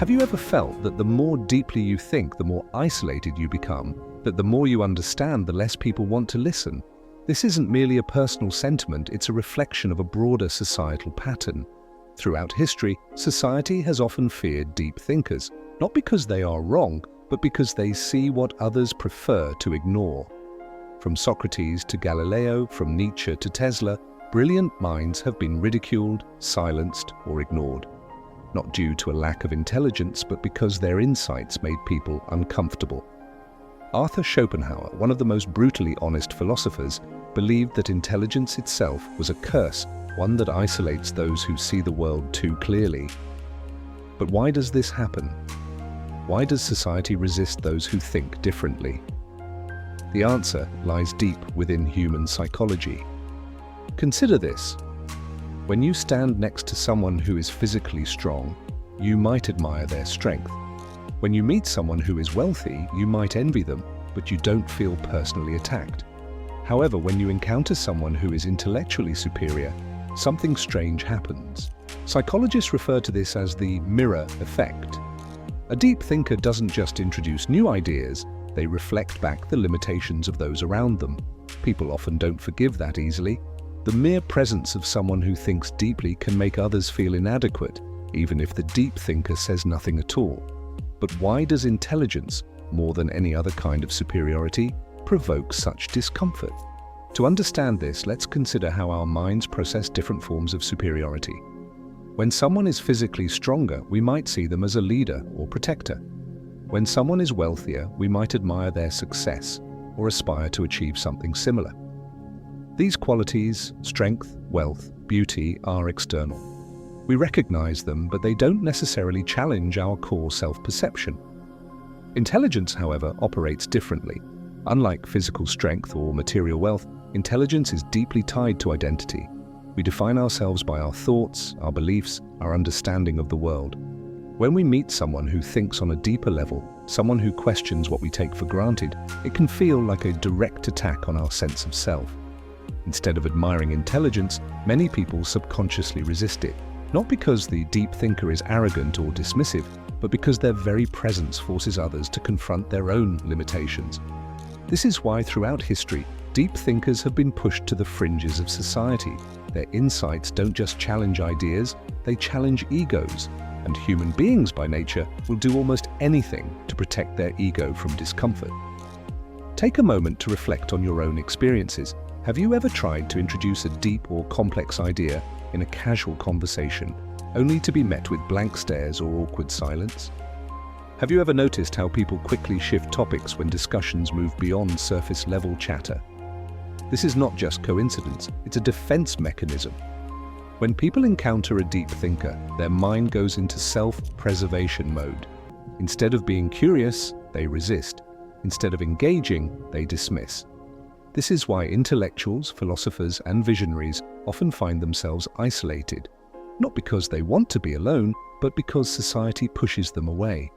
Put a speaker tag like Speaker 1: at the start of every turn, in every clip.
Speaker 1: Have you ever felt that the more deeply you think, the more isolated you become, that the more you understand, the less people want to listen? This isn't merely a personal sentiment, it's a reflection of a broader societal pattern. Throughout history, society has often feared deep thinkers, not because they are wrong, but because they see what others prefer to ignore. From Socrates to Galileo, from Nietzsche to Tesla, brilliant minds have been ridiculed, silenced, or ignored. Not due to a lack of intelligence, but because their insights made people uncomfortable. Arthur Schopenhauer, one of the most brutally honest philosophers, believed that intelligence itself was a curse, one that isolates those who see the world too clearly. But why does this happen? Why does society resist those who think differently? The answer lies deep within human psychology. Consider this. When you stand next to someone who is physically strong, you might admire their strength. When you meet someone who is wealthy, you might envy them, but you don't feel personally attacked. However, when you encounter someone who is intellectually superior, something strange happens. Psychologists refer to this as the mirror effect. A deep thinker doesn't just introduce new ideas, they reflect back the limitations of those around them. People often don't forgive that easily. The mere presence of someone who thinks deeply can make others feel inadequate, even if the deep thinker says nothing at all. But why does intelligence, more than any other kind of superiority, provoke such discomfort? To understand this, let's consider how our minds process different forms of superiority. When someone is physically stronger, we might see them as a leader or protector. When someone is wealthier, we might admire their success or aspire to achieve something similar. These qualities, strength, wealth, beauty, are external. We recognize them, but they don't necessarily challenge our core self-perception. Intelligence, however, operates differently. Unlike physical strength or material wealth, intelligence is deeply tied to identity. We define ourselves by our thoughts, our beliefs, our understanding of the world. When we meet someone who thinks on a deeper level, someone who questions what we take for granted, it can feel like a direct attack on our sense of self. Instead of admiring intelligence, many people subconsciously resist it, not because the deep thinker is arrogant or dismissive, but because their very presence forces others to confront their own limitations. This is why throughout history, deep thinkers have been pushed to the fringes of society. Their insights don't just challenge ideas, they challenge egos, and human beings by nature will do almost anything to protect their ego from discomfort. Take a moment to reflect on your own experiences. Have you ever tried to introduce a deep or complex idea in a casual conversation, only to be met with blank stares or awkward silence? Have you ever noticed how people quickly shift topics when discussions move beyond surface-level chatter? This is not just coincidence, it's a defense mechanism. When people encounter a deep thinker, their mind goes into self-preservation mode. Instead of being curious, they resist. Instead of engaging, they dismiss. This is why intellectuals, philosophers, and visionaries often find themselves isolated, not because they want to be alone, but because society pushes them away.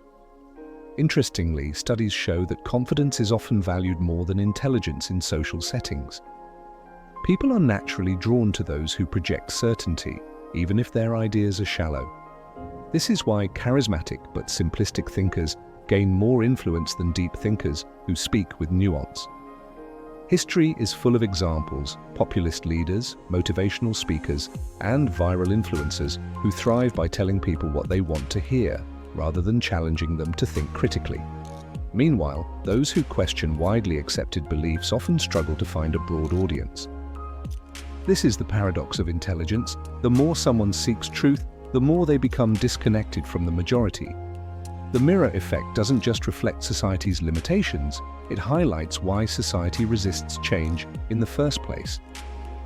Speaker 1: Interestingly, studies show that confidence is often valued more than intelligence in social settings. People are naturally drawn to those who project certainty, even if their ideas are shallow. This is why charismatic but simplistic thinkers gain more influence than deep thinkers who speak with nuance. History is full of examples, populist leaders, motivational speakers, and viral influencers who thrive by telling people what they want to hear, rather than challenging them to think critically. Meanwhile, those who question widely accepted beliefs often struggle to find a broad audience. This is the paradox of intelligence. The more someone seeks truth, the more they become disconnected from the majority. The mirror effect doesn't just reflect society's limitations, it highlights why society resists change in the first place.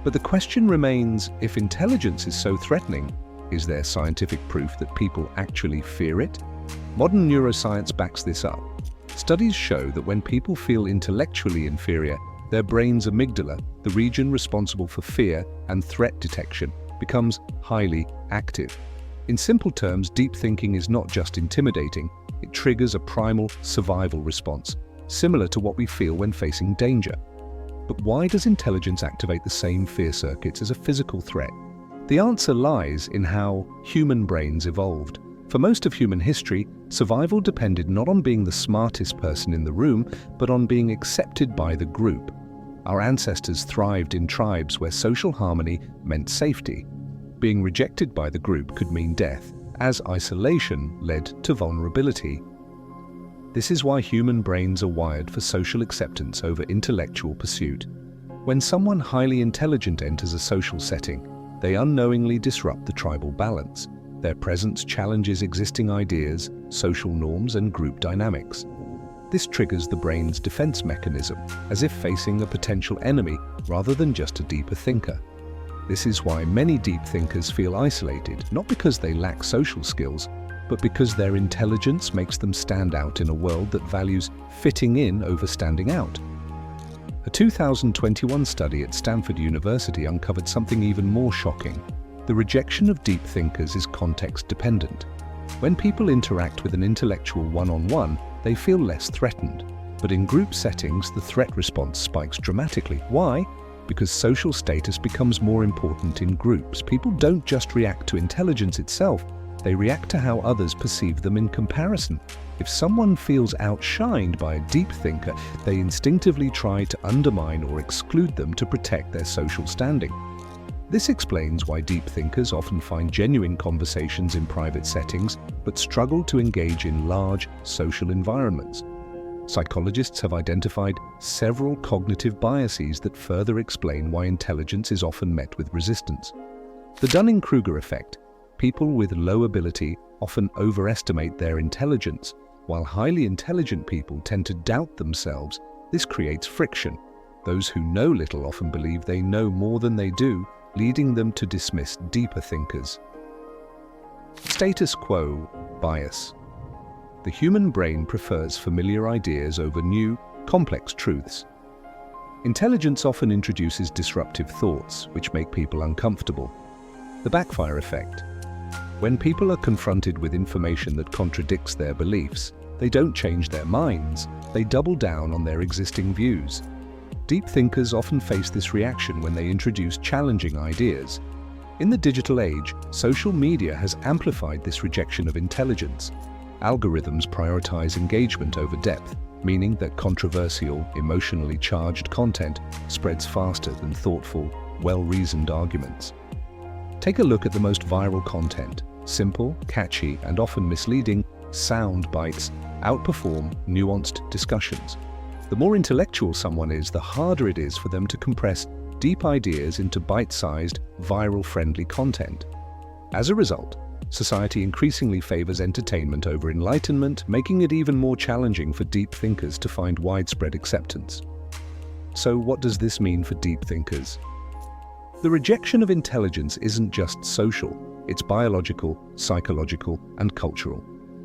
Speaker 1: But the question remains, if intelligence is so threatening, is there scientific proof that people actually fear it? Modern neuroscience backs this up. Studies show that when people feel intellectually inferior, their brain's amygdala, the region responsible for fear and threat detection, becomes highly active. In simple terms, deep thinking is not just intimidating, it triggers a primal survival response, similar to what we feel when facing danger. But why does intelligence activate the same fear circuits as a physical threat? The answer lies in how human brains evolved. For most of human history, survival depended not on being the smartest person in the room, but on being accepted by the group. Our ancestors thrived in tribes where social harmony meant safety. Being rejected by the group could mean death, as isolation led to vulnerability. This is why human brains are wired for social acceptance over intellectual pursuit. When someone highly intelligent enters a social setting, they unknowingly disrupt the tribal balance. Their presence challenges existing ideas, social norms, and group dynamics. This triggers the brain's defense mechanism, as if facing a potential enemy rather than just a deeper thinker. This is why many deep thinkers feel isolated, not because they lack social skills, but because their intelligence makes them stand out in a world that values fitting in over standing out. A 2021 study at Stanford University uncovered something even more shocking. The rejection of deep thinkers is context-dependent. When people interact with an intellectual one-on-one, they feel less threatened. But in group settings, the threat response spikes dramatically. Why? Because social status becomes more important in groups. People don't just react to intelligence itself, they react to how others perceive them in comparison. If someone feels outshined by a deep thinker, they instinctively try to undermine or exclude them to protect their social standing. This explains why deep thinkers often find genuine conversations in private settings, but struggle to engage in large social environments. Psychologists have identified several cognitive biases that further explain why intelligence is often met with resistance. The Dunning-Kruger effect. People with low ability often overestimate their intelligence, while highly intelligent people tend to doubt themselves. This creates friction. Those who know little often believe they know more than they do, leading them to dismiss deeper thinkers. Status quo bias. The human brain prefers familiar ideas over new, complex truths. Intelligence often introduces disruptive thoughts, which make people uncomfortable. The backfire effect. When people are confronted with information that contradicts their beliefs, they don't change their minds, they double down on their existing views. Deep thinkers often face this reaction when they introduce challenging ideas. In the digital age, social media has amplified this rejection of intelligence. Algorithms prioritize engagement over depth, meaning that controversial, emotionally charged content spreads faster than thoughtful, well-reasoned arguments. Take a look at the most viral content. Simple, catchy, and often misleading sound bites outperform nuanced discussions. The more intellectual someone is, the harder it is for them to compress deep ideas into bite-sized, viral-friendly content. As a result, society increasingly favors entertainment over enlightenment, making it even more challenging for deep thinkers to find widespread acceptance. So what does this mean for deep thinkers? The rejection of intelligence isn't just social, it's biological, psychological, and cultural.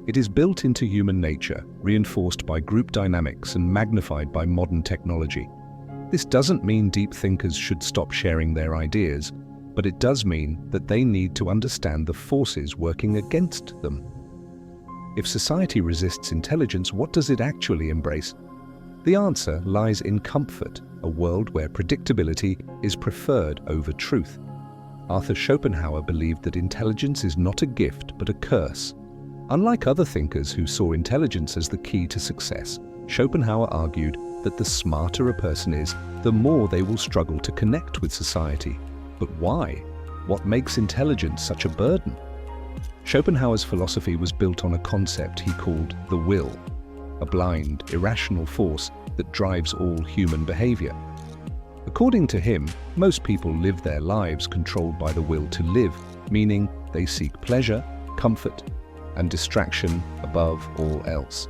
Speaker 1: It is built into human nature, reinforced by group dynamics and magnified by modern technology. This doesn't mean deep thinkers should stop sharing their ideas, but it does mean that they need to understand the forces working against them. If society resists intelligence, what does it actually embrace? The answer lies in comfort, a world where predictability is preferred over truth. Arthur Schopenhauer believed that intelligence is not a gift but a curse. Unlike other thinkers who saw intelligence as the key to success, Schopenhauer argued that the smarter a person is, the more they will struggle to connect with society. But why? What makes intelligence such a burden? Schopenhauer's philosophy was built on a concept he called the will, a blind, irrational force that drives all human behavior. According to him, most people live their lives controlled by the will to live, meaning they seek pleasure, comfort, and distraction above all else.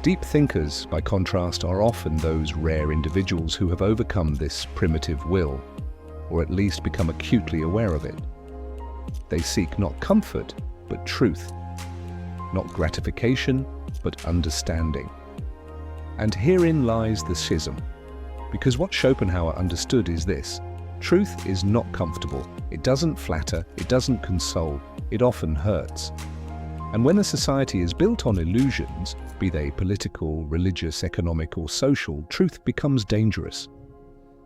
Speaker 1: Deep thinkers, by contrast, are often those rare individuals who have overcome this primitive will, or at least become acutely aware of it. They seek not comfort, but truth, not gratification, but understanding. And herein lies the schism, because what Schopenhauer understood is this: truth is not comfortable, it doesn't flatter, it doesn't console, it often hurts. And when a society is built on illusions, be they political, religious, economic, or social, truth becomes dangerous.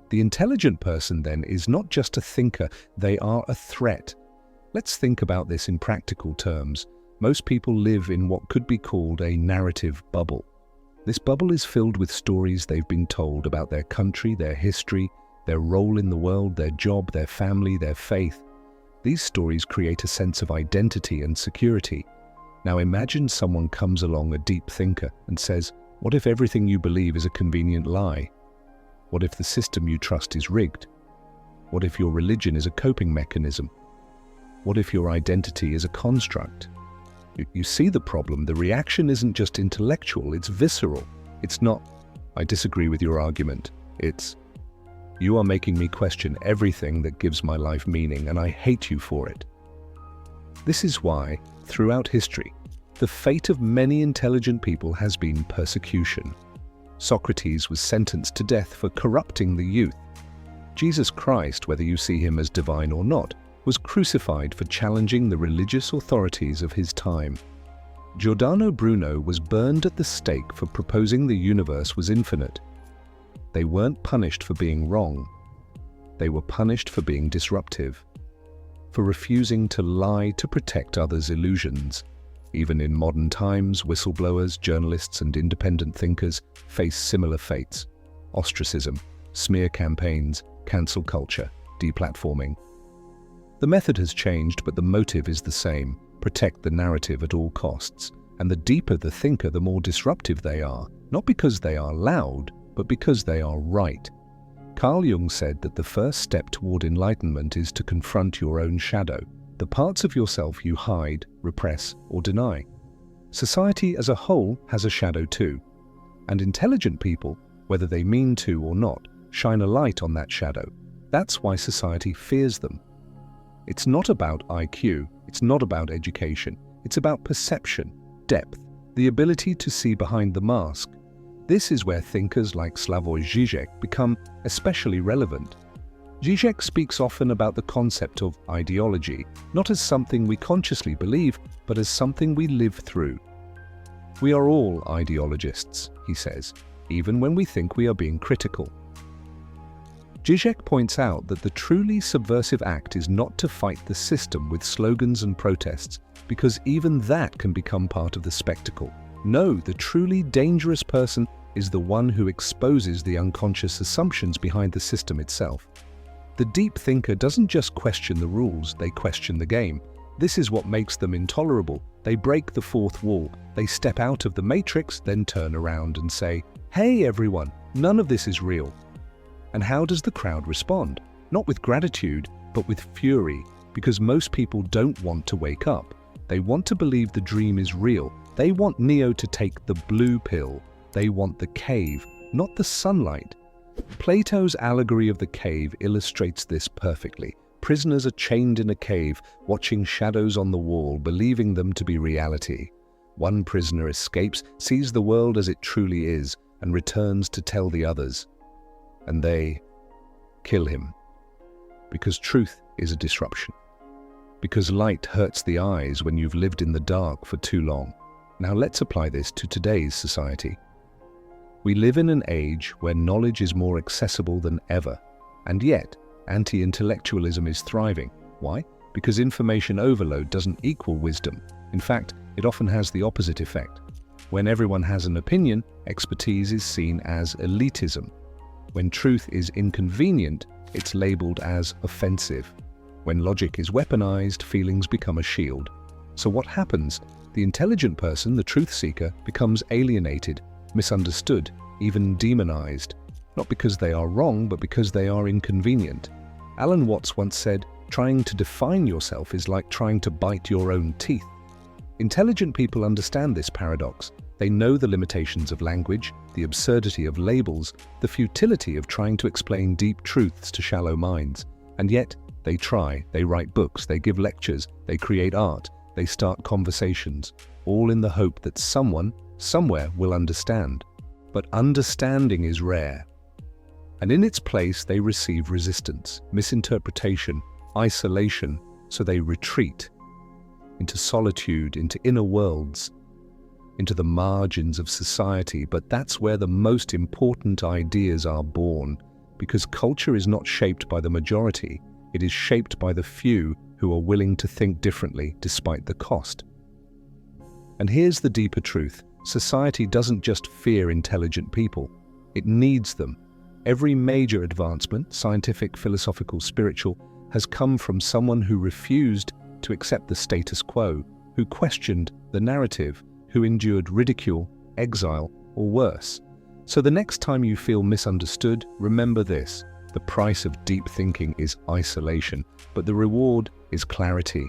Speaker 1: The intelligent person, then, is not just a thinker, they are a threat. Let's think about this in practical terms. Most people live in what could be called a narrative bubble. This bubble is filled with stories they've been told about their country, their history, their role in the world, their job, their family, their faith. These stories create a sense of identity and security. Now imagine someone comes along, a deep thinker, and says, what if everything you believe is a convenient lie? What if the system you trust is rigged? What if your religion is a coping mechanism? What if your identity is a construct? You see the problem. The reaction isn't just intellectual, it's visceral. It's not, I disagree with your argument. It's, you are making me question everything that gives my life meaning, and I hate you for it. This is why, throughout history, the fate of many intelligent people has been persecution. Socrates was sentenced to death for corrupting the youth. Jesus Christ, whether you see him as divine or not, was crucified for challenging the religious authorities of his time. Giordano Bruno was burned at the stake for proposing the universe was infinite. They weren't punished for being wrong. They were punished for being disruptive, for refusing to lie to protect others' illusions. Even in modern times, whistleblowers, journalists, and independent thinkers face similar fates: ostracism, smear campaigns, cancel culture, deplatforming. The method has changed, but the motive is the same: protect the narrative at all costs. And the deeper the thinker, the more disruptive they are, not because they are loud, but because they are right. Carl Jung said that the first step toward enlightenment is to confront your own shadow, the parts of yourself you hide, repress, or deny. Society as a whole has a shadow too, and intelligent people, whether they mean to or not, shine a light on that shadow. That's why society fears them. It's not about IQ, it's not about education, it's about perception, depth, the ability to see behind the mask. This is where thinkers like Slavoj Žižek become especially relevant. Žižek speaks often about the concept of ideology, not as something we consciously believe, but as something we live through. We are all ideologists, he says, even when we think we are being critical. Žižek points out that the truly subversive act is not to fight the system with slogans and protests, because even that can become part of the spectacle. No, the truly dangerous person is the one who exposes the unconscious assumptions behind the system itself. The deep thinker doesn't just question the rules, they question the game. This is what makes them intolerable. They break the fourth wall, they step out of the matrix, then turn around and say, "Hey everyone, none of this is real." And how does the crowd respond? Not with gratitude, but with fury, because most people don't want to wake up. They want to believe the dream is real. They want Neo to take the blue pill. They want the cave, not the sunlight. Plato's allegory of the cave illustrates this perfectly. Prisoners are chained in a cave, watching shadows on the wall, believing them to be reality. One prisoner escapes, sees the world as it truly is, and returns to tell the others. And they kill him. Because truth is a disruption. Because light hurts the eyes when you've lived in the dark for too long. Now let's apply this to today's society. We live in an age where knowledge is more accessible than ever, and yet anti-intellectualism is thriving. Why? Because information overload doesn't equal wisdom. In fact, it often has the opposite effect. When everyone has an opinion, expertise is seen as elitism. When truth is inconvenient, it's labeled as offensive. When logic is weaponized, feelings become a shield. So what happens? The intelligent person, the truth seeker, becomes alienated, misunderstood, even demonized, not because they are wrong, but because they are inconvenient. Alan Watts once said, "Trying to define yourself is like trying to bite your own teeth." Intelligent people understand this paradox. They know the limitations of language, the absurdity of labels, the futility of trying to explain deep truths to shallow minds. And yet, they try, they write books, they give lectures, they create art, they start conversations, all in the hope that someone, somewhere will understand. But understanding is rare. And in its place, they receive resistance, misinterpretation, isolation, so they retreat into solitude, into inner worlds, into the margins of society. But that's where the most important ideas are born, because culture is not shaped by the majority, it is shaped by the few who are willing to think differently despite the cost. And here's the deeper truth. Society doesn't just fear intelligent people. It needs them. Every major advancement, scientific, philosophical, spiritual, has come from someone who refused to accept the status quo, who questioned the narrative, who endured ridicule, exile, or worse. So the next time you feel misunderstood, remember this. The price of deep thinking is isolation, but the reward is clarity.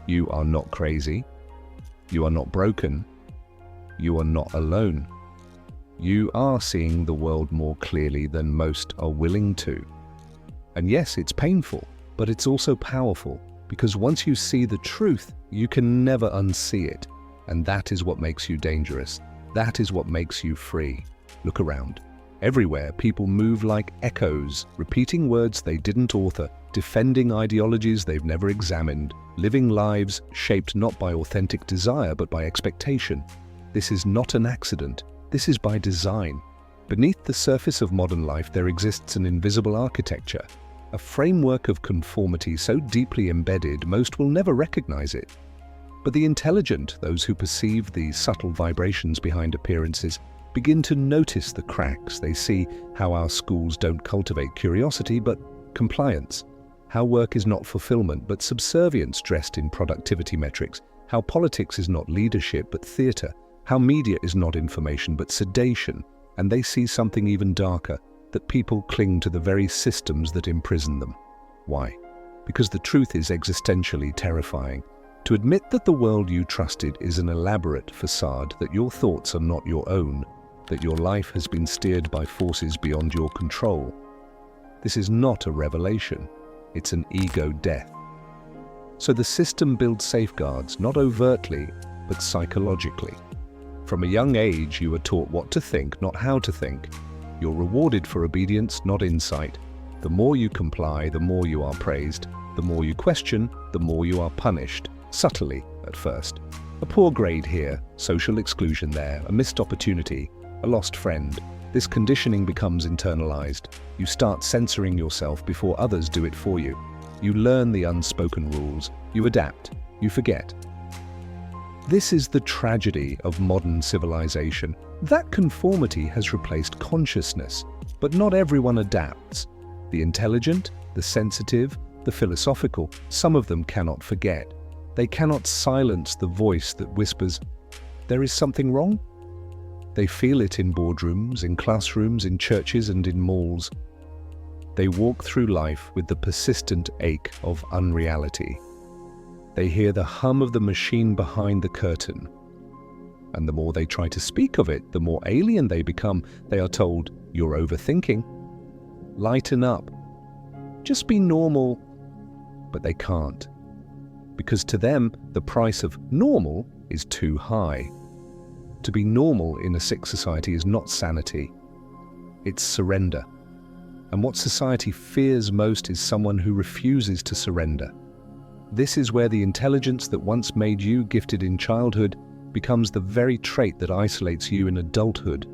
Speaker 1: You are not crazy. You are not broken. You are not alone. You are seeing the world more clearly than most are willing to. And yes, it's painful, but it's also powerful, because once you see the truth, you can never unsee it. And that is what makes you dangerous. That is what makes you free. Look around. Everywhere, people move like echoes, repeating words they didn't author, defending ideologies they've never examined, living lives shaped not by authentic desire but by expectation. This is not an accident. This is by design. Beneath the surface of modern life, there exists an invisible architecture, a framework of conformity so deeply embedded most will never recognize it. But the intelligent, those who perceive the subtle vibrations behind appearances, begin to notice the cracks. They see how our schools don't cultivate curiosity but compliance, how work is not fulfillment but subservience dressed in productivity metrics, how politics is not leadership but theater, how media is not information but sedation, and they see something even darker, that people cling to the very systems that imprison them. Why? Because the truth is existentially terrifying. To admit that the world you trusted is an elaborate facade, that your thoughts are not your own, that your life has been steered by forces beyond your control. This is not a revelation, it's an ego death. So the system builds safeguards, not overtly, but psychologically. From a young age, you are taught what to think, not how to think. You're rewarded for obedience, not insight. The more you comply, the more you are praised. The more you question, the more you are punished, subtly at first. A poor grade here, social exclusion there, a missed opportunity, a lost friend. This conditioning becomes internalized. You start censoring yourself before others do it for you. You learn the unspoken rules. You adapt. You forget. This is the tragedy of modern civilization. That conformity has replaced consciousness, but not everyone adapts. The intelligent, the sensitive, the philosophical, some of them cannot forget. They cannot silence the voice that whispers, "There is something wrong?" They feel it in boardrooms, in classrooms, in churches, and in malls. They walk through life with the persistent ache of unreality. They hear the hum of the machine behind the curtain. And the more they try to speak of it, the more alien they become. They are told, "You're overthinking. Lighten up. Just be normal." But they can't. Because to them, the price of normal is too high. To be normal in a sick society is not sanity. It's surrender. And what society fears most is someone who refuses to surrender. This is where the intelligence that once made you gifted in childhood becomes the very trait that isolates you in adulthood.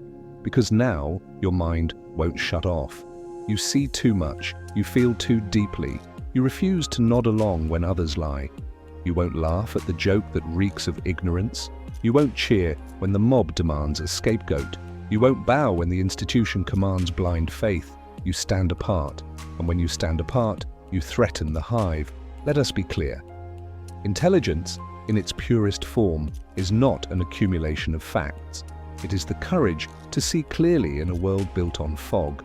Speaker 1: Because now, your mind won't shut off. You see too much. You feel too deeply. You refuse to nod along when others lie. You won't laugh at the joke that reeks of ignorance. You won't cheer when the mob demands a scapegoat. You won't bow when the institution commands blind faith. You stand apart, and when you stand apart, you threaten the hive. Let us be clear. Intelligence, in its purest form, is not an accumulation of facts. It is the courage to see clearly in a world built on fog.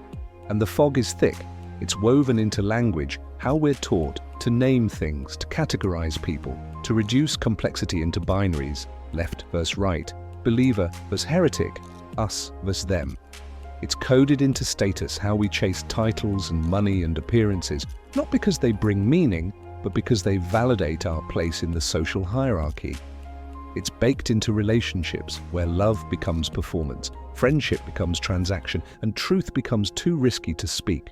Speaker 1: And the fog is thick. It's woven into language, how we're taught to name things, to categorize people, to reduce complexity into binaries, left versus right, believer versus heretic, us versus them. It's coded into status, how we chase titles and money and appearances, not because they bring meaning, but because they validate our place in the social hierarchy. It's baked into relationships where love becomes performance, friendship becomes transaction, and truth becomes too risky to speak.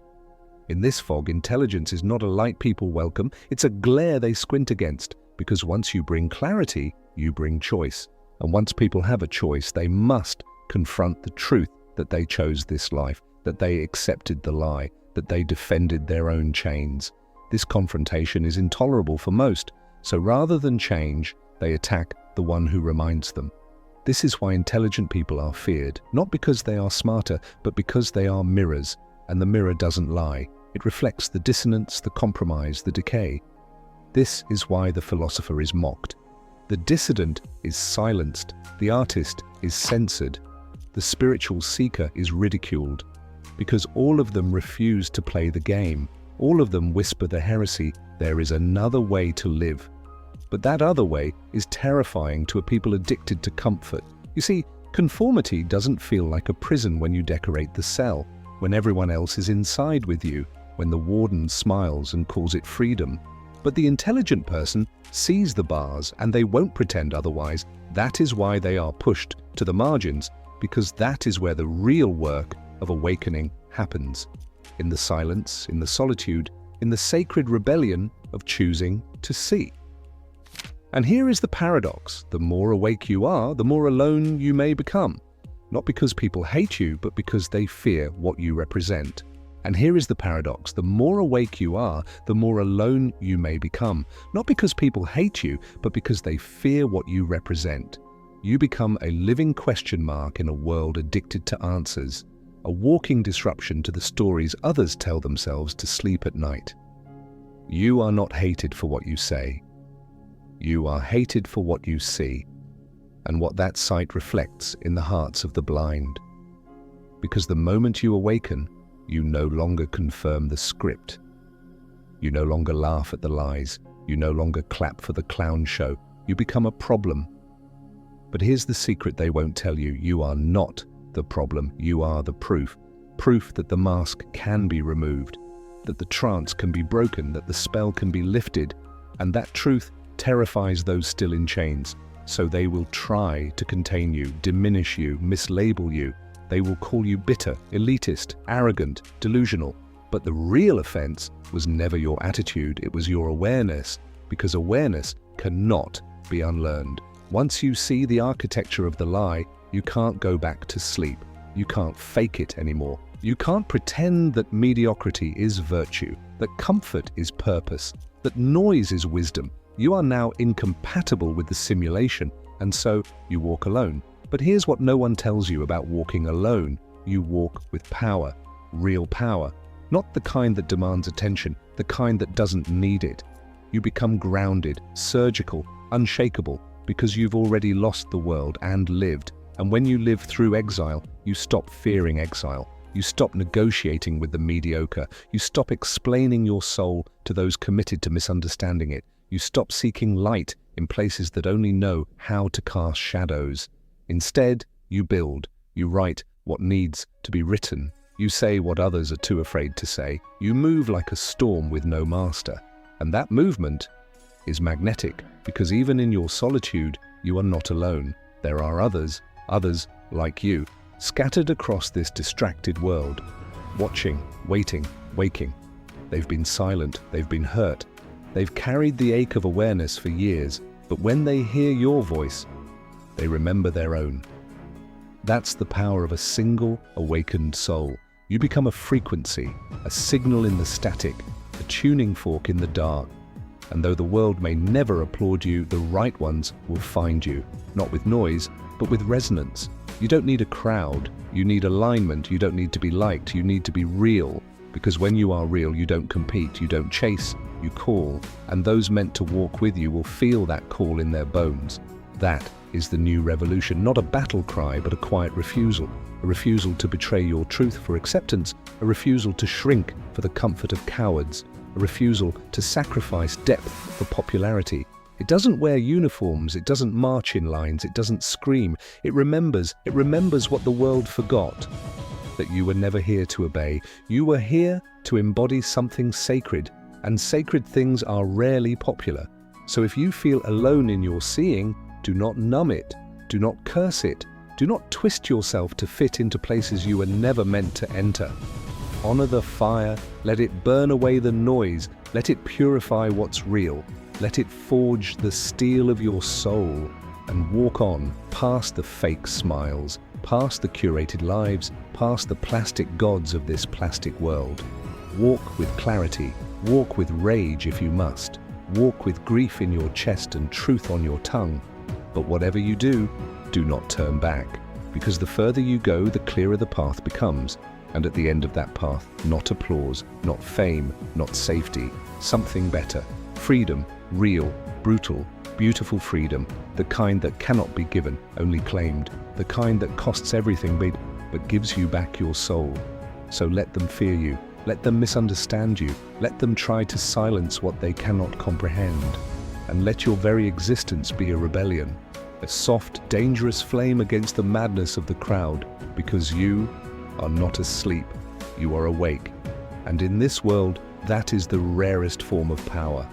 Speaker 1: In this fog, intelligence is not a light people welcome, it's a glare they squint against, because once you bring clarity, you bring choice. And once people have a choice, they must confront the truth that they chose this life, that they accepted the lie, that they defended their own chains. This confrontation is intolerable for most, so rather than change, they attack the the one who reminds them. This is why intelligent people are feared, not because they are smarter, but because they are mirrors, and the mirror doesn't lie. It reflects the dissonance, the compromise, the decay. This is why the philosopher is mocked. The dissident is silenced, the artist is censored, the spiritual seeker is ridiculed, because all of them refuse to play the game. All of them whisper the heresy, there is another way to live. But that other way is terrifying to a people addicted to comfort. You see, conformity doesn't feel like a prison when you decorate the cell, when everyone else is inside with you, when the warden smiles and calls it freedom. But the intelligent person sees the bars and they won't pretend otherwise. That is why they are pushed to the margins, because that is where the real work of awakening happens. In the silence, in the solitude, in the sacred rebellion of choosing to see. And here is the paradox. The more awake you are, the more alone you may become. Not because people hate you, but because they fear what you represent. And here is the paradox. The more awake you are, the more alone you may become. Not because people hate you, but because they fear what you represent. You become a living question mark in a world addicted to answers, a walking disruption to the stories others tell themselves to sleep at night. You are not hated for what you say. You are hated for what you see, and what that sight reflects in the hearts of the blind. Because the moment you awaken, you no longer confirm the script. You no longer laugh at the lies. You no longer clap for the clown show. You become a problem. But here's the secret they won't tell you. You are not the problem. You are the proof. Proof that the mask can be removed, that the trance can be broken, that the spell can be lifted. And that truth terrifies those still in chains. So they will try to contain you, diminish you, mislabel you. They will call you bitter, elitist, arrogant, delusional. But the real offense was never your attitude, it was your awareness, because awareness cannot be unlearned. Once you see the architecture of the lie, you can't go back to sleep. You can't fake it anymore. You can't pretend that mediocrity is virtue, that comfort is purpose, that noise is wisdom. You are now incompatible with the simulation, and so you walk alone. But here's what no one tells you about walking alone. You walk with power, real power, not the kind that demands attention, the kind that doesn't need it. You become grounded, surgical, unshakable, because you've already lost the world and lived. And when you live through exile, you stop fearing exile. You stop negotiating with the mediocre. You stop explaining your soul to those committed to misunderstanding it. You stop seeking light in places that only know how to cast shadows. Instead, you build, you write what needs to be written, you say what others are too afraid to say, you move like a storm with no master. And that movement is magnetic, because even in your solitude, you are not alone. There are others like you, scattered across this distracted world, watching, waiting, waking. They've been silent, they've been hurt, they've carried the ache of awareness for years, but when they hear your voice, they remember their own. That's the power of a single, awakened soul. You become a frequency, a signal in the static, a tuning fork in the dark. And though the world may never applaud you, the right ones will find you, not with noise, but with resonance. You don't need a crowd, you need alignment, you don't need to be liked, you need to be real. Because when you are real, you don't compete, you don't chase, you call. And those meant to walk with you will feel that call in their bones. That is the new revolution, not a battle cry, but a quiet refusal. A refusal to betray your truth for acceptance, a refusal to shrink for the comfort of cowards, a refusal to sacrifice depth for popularity. It doesn't wear uniforms, it doesn't march in lines, it doesn't scream. It remembers what the world forgot. That you were never here to obey. You were here to embody something sacred, and sacred things are rarely popular. So if you feel alone in your seeing, do not numb it, do not curse it, do not twist yourself to fit into places you were never meant to enter. Honor the fire, let it burn away the noise, let it purify what's real, let it forge the steel of your soul, and walk on past the fake smiles, past the curated lives, past the plastic gods of this plastic world. Walk with clarity, walk with rage if you must, walk with grief in your chest and truth on your tongue. But whatever you do, do not turn back, because the further you go, the clearer the path becomes, and at the end of that path, not applause, not fame, not safety, something better. Freedom, real, brutal, beautiful freedom, the kind that cannot be given, only claimed, the kind that costs everything but gives you back your soul. So let them fear you, let them misunderstand you, let them try to silence what they cannot comprehend, and let your very existence be a rebellion, a soft, dangerous flame against the madness of the crowd, because you are not asleep, you are awake. And in this world, that is the rarest form of power.